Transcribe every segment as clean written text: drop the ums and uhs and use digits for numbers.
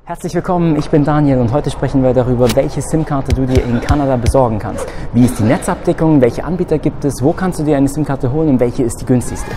Herzlich willkommen, ich bin Daniel und heute sprechen wir darüber, welche SIM-Karte du dir in Kanada besorgen kannst. Wie ist die Netzabdeckung, welche Anbieter gibt es, wo kannst du dir eine SIM-Karte holen und welche ist die günstigste.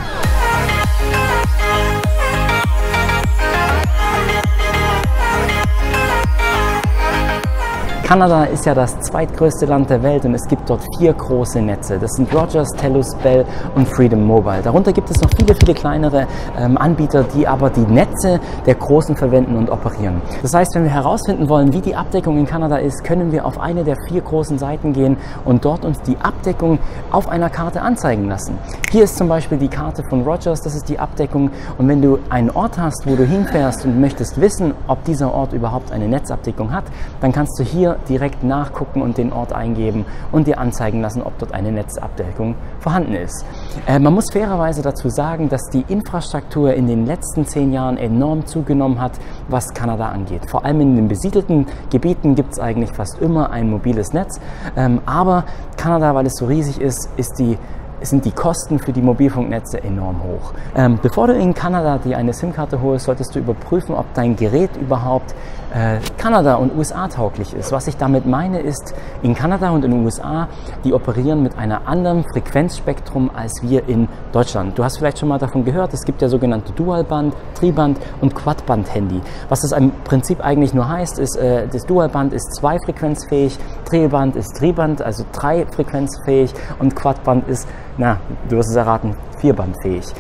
Kanada ist ja das zweitgrößte Land der Welt und es gibt dort 4 große Netze. Das sind Rogers, Telus, Bell und Freedom Mobile. Darunter gibt es noch viele kleinere Anbieter, die aber die Netze der Großen verwenden und operieren. Das heißt, wenn wir herausfinden wollen, wie die Abdeckung in Kanada ist, können wir auf eine der 4 großen Seiten gehen und dort uns die Abdeckung auf einer Karte anzeigen lassen. Hier ist zum Beispiel die Karte von Rogers, das ist die Abdeckung. Und wenn du einen Ort hast, wo du hinfährst und möchtest wissen, ob dieser Ort überhaupt eine Netzabdeckung hat, dann kannst du hier direkt nachgucken und den Ort eingeben und dir anzeigen lassen, ob dort eine Netzabdeckung vorhanden ist. Man muss fairerweise dazu sagen, dass die Infrastruktur in den letzten 10 Jahren enorm zugenommen hat, was Kanada angeht. Vor allem in den besiedelten Gebieten gibt es eigentlich fast immer ein mobiles Netz, aber Kanada, weil es so riesig ist, sind die Kosten für die Mobilfunknetze enorm hoch. Bevor du in Kanada dir eine SIM-Karte holst, solltest du überprüfen, ob dein Gerät überhaupt Kanada und USA tauglich ist. Was ich damit meine ist, in Kanada und in den USA, die operieren mit einem anderen Frequenzspektrum als wir in Deutschland. Du hast vielleicht schon mal davon gehört, es gibt ja sogenannte Dualband, Triband und Quadband-Handy. Was das im Prinzip eigentlich nur heißt, ist, das Dualband ist 2-frequenzfähig, Triband ist Triband, also 3-frequenzfähig und Quadband ist, na, du wirst es erraten, 4-bandfähig.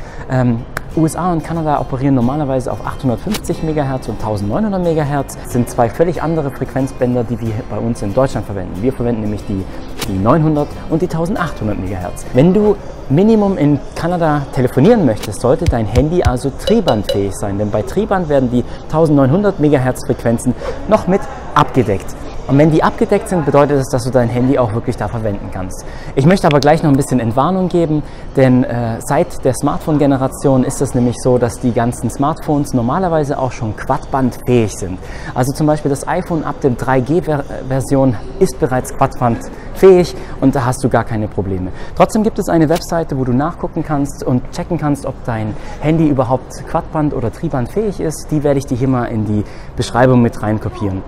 USA und Kanada operieren normalerweise auf 850 MHz und 1900 MHz. Das sind 2 völlig andere Frequenzbänder, die wir bei uns in Deutschland verwenden. Wir verwenden nämlich die 900 und die 1800 MHz. Wenn du Minimum in Kanada telefonieren möchtest, sollte dein Handy also tribandfähig sein, denn bei Triband werden die 1900 MHz Frequenzen noch mit abgedeckt. Und wenn die abgedeckt sind, bedeutet es, dass du dein Handy auch wirklich da verwenden kannst. Ich möchte aber gleich noch ein bisschen Entwarnung geben, denn seit der Smartphone-Generation ist es nämlich so, dass die ganzen Smartphones normalerweise auch schon quadbandfähig sind. Also zum Beispiel das iPhone ab der 3G-Version ist bereits quadbandfähig und da hast du gar keine Probleme. Trotzdem gibt es eine Webseite, wo du nachgucken kannst und checken kannst, ob dein Handy überhaupt quadband- oder tribandfähig ist. Die werde ich dir hier mal in die Beschreibung mit rein kopieren.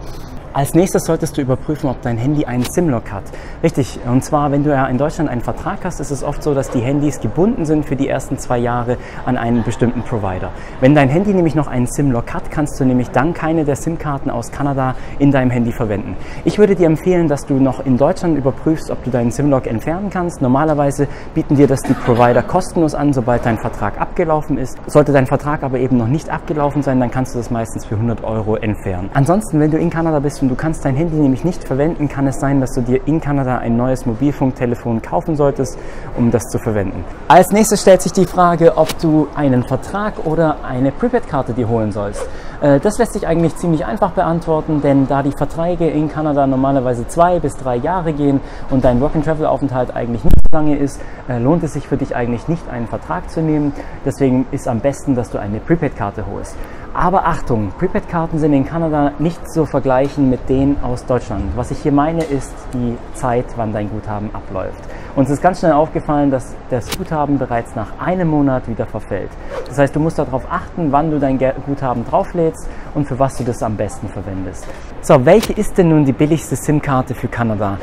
Als nächstes solltest du überprüfen, ob dein Handy einen SIM-Lock hat. Richtig, und zwar, wenn du ja in Deutschland einen Vertrag hast, ist es oft so, dass die Handys gebunden sind für die ersten 2 Jahre an einen bestimmten Provider. Wenn dein Handy nämlich noch einen SIM-Lock hat, kannst du nämlich dann keine der SIM-Karten aus Kanada in deinem Handy verwenden. Ich würde dir empfehlen, dass du noch in Deutschland überprüfst, ob du deinen SIM-Lock entfernen kannst. Normalerweise bieten dir das die Provider kostenlos an, sobald dein Vertrag abgelaufen ist. Sollte dein Vertrag aber eben noch nicht abgelaufen sein, dann kannst du das meistens für 100 € entfernen. Ansonsten, wenn du in Kanada bist und du kannst dein Handy nämlich nicht verwenden, kann es sein, dass du dir in Kanada ein neues Mobilfunktelefon kaufen solltest, um das zu verwenden. Als nächstes stellt sich die Frage, ob du einen Vertrag oder eine Prepaid Karte dir holen sollst. Das lässt sich eigentlich ziemlich einfach beantworten, denn da die Verträge in Kanada normalerweise 2 bis 3 Jahre gehen und dein Work and Travel Aufenthalt eigentlich nicht so lange ist, lohnt es sich für dich eigentlich nicht, einen Vertrag zu nehmen. Deswegen ist am besten, dass du eine Prepaid Karte holst. Aber Achtung, Prepaid-Karten sind in Kanada nicht zu vergleichen mit denen aus Deutschland. Was ich hier meine, ist die Zeit, wann dein Guthaben abläuft. Uns ist ganz schnell aufgefallen, dass das Guthaben bereits nach einem Monat wieder verfällt. Das heißt, du musst darauf achten, wann du dein Guthaben drauflädst und für was du das am besten verwendest. So, welche ist denn nun die billigste SIM-Karte für Kanada?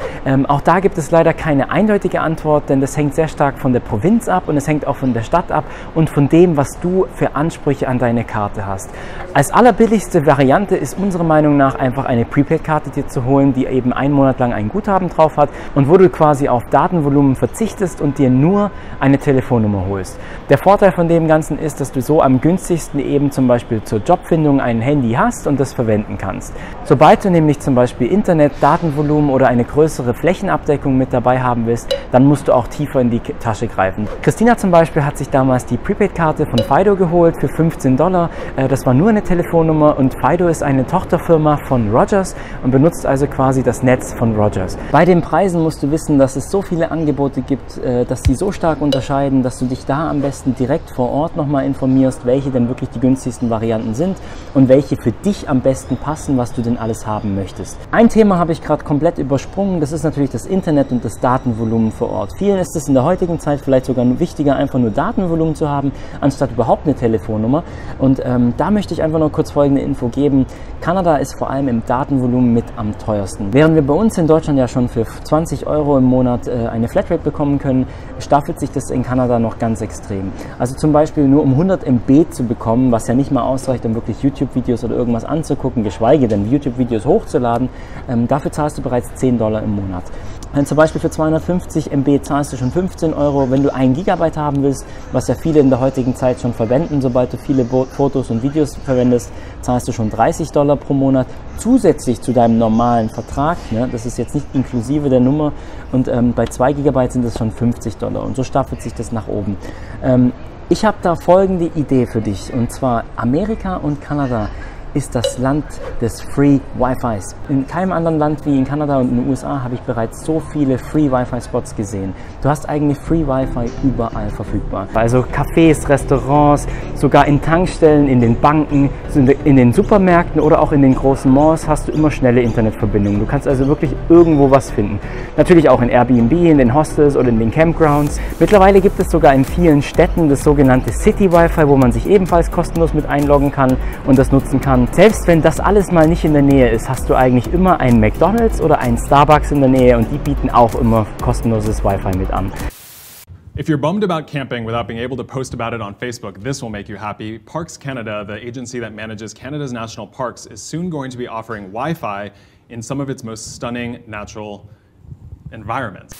Auch da gibt es leider keine eindeutige Antwort, denn das hängt sehr stark von der Provinz ab und es hängt auch von der Stadt ab und von dem, was du für Ansprüche an deine Karte hast. Als allerbilligste Variante ist unserer Meinung nach einfach eine Prepaid-Karte dir zu holen, die eben 1 Monat lang ein Guthaben drauf hat und wo du quasi auf Datenvolumen verzichtest und dir nur eine Telefonnummer holst. Der Vorteil von dem Ganzen ist, dass du so am günstigsten eben zum Beispiel zur Jobfindung ein Handy hast und das verwenden kannst. Sobald du nämlich zum Beispiel Internet, Datenvolumen oder eine größere Flächenabdeckung mit dabei haben willst, dann musst du auch tiefer in die Tasche greifen. Christina zum Beispiel hat sich damals die Prepaid-Karte von Fido geholt für $15. Das war nur eine Telefonnummer und Fido ist eine Tochterfirma von Rogers und benutzt also quasi das Netz von Rogers. Bei den Preisen musst du wissen, dass es so viele Angebote gibt, dass die so stark unterscheiden, dass du dich da am besten direkt vor Ort nochmal informierst, welche denn wirklich die günstigsten Varianten sind. und welche für dich am besten passen, was du denn alles haben möchtest. Ein Thema habe ich gerade komplett übersprungen, das ist natürlich das Internet und das Datenvolumen vor Ort. Vielen ist es in der heutigen Zeit vielleicht sogar wichtiger, einfach nur Datenvolumen zu haben, anstatt überhaupt eine Telefonnummer. Und da möchte ich einfach noch kurz folgende Info geben. Kanada ist vor allem im Datenvolumen mit am teuersten. Während wir bei uns in Deutschland ja schon für 20 € im Monat eine Flatrate bekommen können, staffelt sich das in Kanada noch ganz extrem. Also zum Beispiel nur um 100 MB zu bekommen, was ja nicht mal ausreicht, um wirklich YouTube-Videos oder irgendwas anzugucken, geschweige denn YouTube-Videos hochzuladen, dafür zahlst du bereits $10 im Monat. Zum Beispiel für 250 MB zahlst du schon 15 €. Wenn du 1 GB haben willst, was ja viele in der heutigen Zeit schon verwenden, sobald du viele Fotos und Videos verwendest, zahlst du schon $30 pro Monat zusätzlich zu deinem normalen Vertrag. Ne? Das ist jetzt nicht inklusive der Nummer, und bei 2 GB sind es schon $50 und so staffelt sich das nach oben. Ich habe da folgende Idee für dich, und zwar Amerika und Kanada ist das Land des Free Wi-Fis. In keinem anderen Land wie in Kanada und in den USA habe ich bereits so viele Free Wi-Fi-Spots gesehen. Du hast eigentlich Free Wi-Fi überall verfügbar. Also Cafés, Restaurants, sogar in Tankstellen, in den Banken, in den Supermärkten oder auch in den großen Malls hast du immer schnelle Internetverbindungen. Du kannst also wirklich irgendwo was finden. Natürlich auch in Airbnb, in den Hostels oder in den Campgrounds. Mittlerweile gibt es sogar in vielen Städten das sogenannte City Wi-Fi, wo man sich ebenfalls kostenlos mit einloggen kann und das nutzen kann. Selbst wenn das alles mal nicht in der Nähe ist, hast du eigentlich immer einen McDonald's oder einen Starbucks in der Nähe, und die bieten auch immer kostenloses Wi-Fi mit an. If you're bummed about camping without being able to post about it on Facebook, this will make you happy. Parks Canada, the agency that manages Canada's national parks, is soon going to be offering Wi-Fi in some of its most stunning natural environments.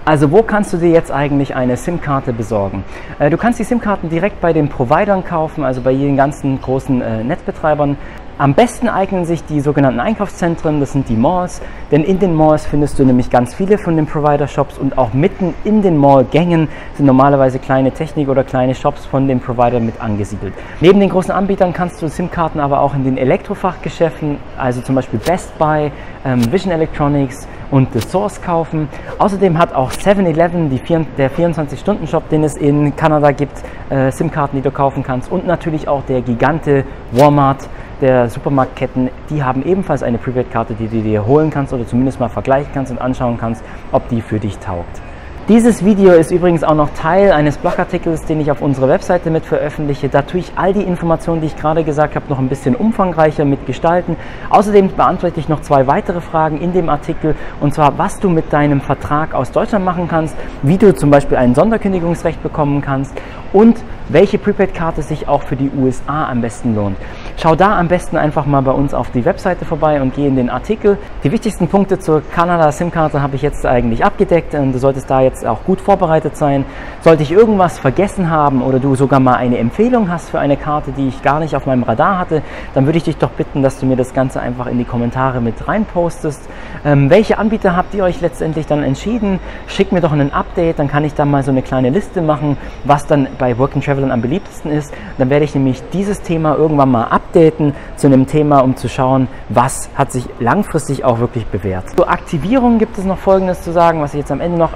Also wo kannst du dir jetzt eigentlich eine SIM-Karte besorgen? Du kannst die SIM-Karten direkt bei den Providern kaufen, also bei den ganzen großen Netzbetreibern. Am besten eignen sich die sogenannten Einkaufszentren, das sind die Malls, denn in den Malls findest du nämlich ganz viele von den Provider-Shops, und auch mitten in den Mall-Gängen sind normalerweise kleine Technik- oder kleine Shops von den Providern mit angesiedelt. Neben den großen Anbietern kannst du SIM-Karten aber auch in den Elektrofachgeschäften, also zum Beispiel Best Buy, Vision Electronics und The Source kaufen. Außerdem hat auch 7-Eleven, der 24-Stunden-Shop, den es in Kanada gibt, SIM-Karten, die du kaufen kannst, und natürlich auch der Gigante Walmart, der Supermarktketten, die haben ebenfalls eine Prepaid Karte, die du dir holen kannst oder zumindest mal vergleichen kannst und anschauen kannst, ob die für dich taugt. Dieses Video ist übrigens auch noch Teil eines Blog Artikels, den ich auf unserer Webseite mit veröffentliche. Da tue ich all die Informationen, die ich gerade gesagt habe, noch ein bisschen umfangreicher mit gestalten. Außerdem beantworte ich noch 2 weitere Fragen in dem Artikel, und zwar, was du mit deinem Vertrag aus Deutschland machen kannst, wie du zum Beispiel ein Sonderkündigungsrecht bekommen kannst und welche Prepaid-Karte sich auch für die USA am besten lohnt. Schau da am besten einfach mal bei uns auf die Webseite vorbei und geh in den Artikel. Die wichtigsten Punkte zur Kanada SIM-Karte habe ich jetzt eigentlich abgedeckt. Du solltest da jetzt auch gut vorbereitet sein. Sollte ich irgendwas vergessen haben oder du sogar mal eine Empfehlung hast für eine Karte, die ich gar nicht auf meinem Radar hatte, dann würde ich dich doch bitten, dass du mir das Ganze einfach in die Kommentare mit reinpostest. Welche Anbieter habt ihr euch letztendlich dann entschieden? Schick mir doch ein Update, dann kann ich da mal so eine kleine Liste machen, was dann bei Work and Travel am beliebtesten ist. Dann werde ich nämlich dieses Thema irgendwann mal updaten zu einem Thema, um zu schauen, was hat sich langfristig auch wirklich bewährt. Zur Aktivierung gibt es noch Folgendes zu sagen, was ich jetzt am Ende noch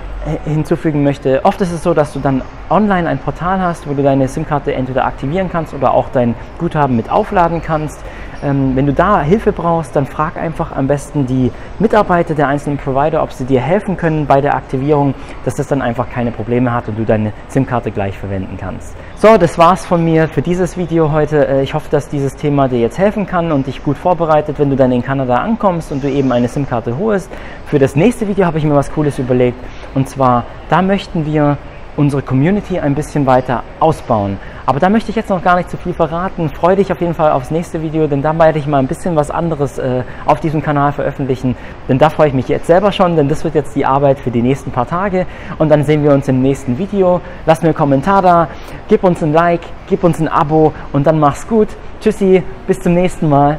hinzufügen möchte. Oft ist es so, dass du dann online ein Portal hast, wo du deine SIM-Karte entweder aktivieren kannst oder auch dein Guthaben mit aufladen kannst. Wenn du da Hilfe brauchst, dann frag einfach am besten die Mitarbeiter der einzelnen Provider, ob sie dir helfen können bei der Aktivierung, dass das dann einfach keine Probleme hat und du deine SIM-Karte gleich verwenden kannst. So, das war's von mir für dieses Video heute. Ich hoffe, dass dieses Thema dir jetzt helfen kann und dich gut vorbereitet, wenn du dann in Kanada ankommst und du eben eine SIM-Karte holst. Für das nächste Video habe ich mir was Cooles überlegt, und zwar, da möchten wir unsere Community ein bisschen weiter ausbauen. Aber da möchte ich jetzt noch gar nicht zu viel verraten. Freue dich auf jeden Fall aufs nächste Video, denn da werde ich mal ein bisschen was anderes auf diesem Kanal veröffentlichen. Denn da freue ich mich jetzt selber schon, denn das wird jetzt die Arbeit für die nächsten paar Tage. Und dann sehen wir uns im nächsten Video. Lass mir einen Kommentar da, gib uns ein Like, gib uns ein Abo und dann mach's gut. Tschüssi, bis zum nächsten Mal.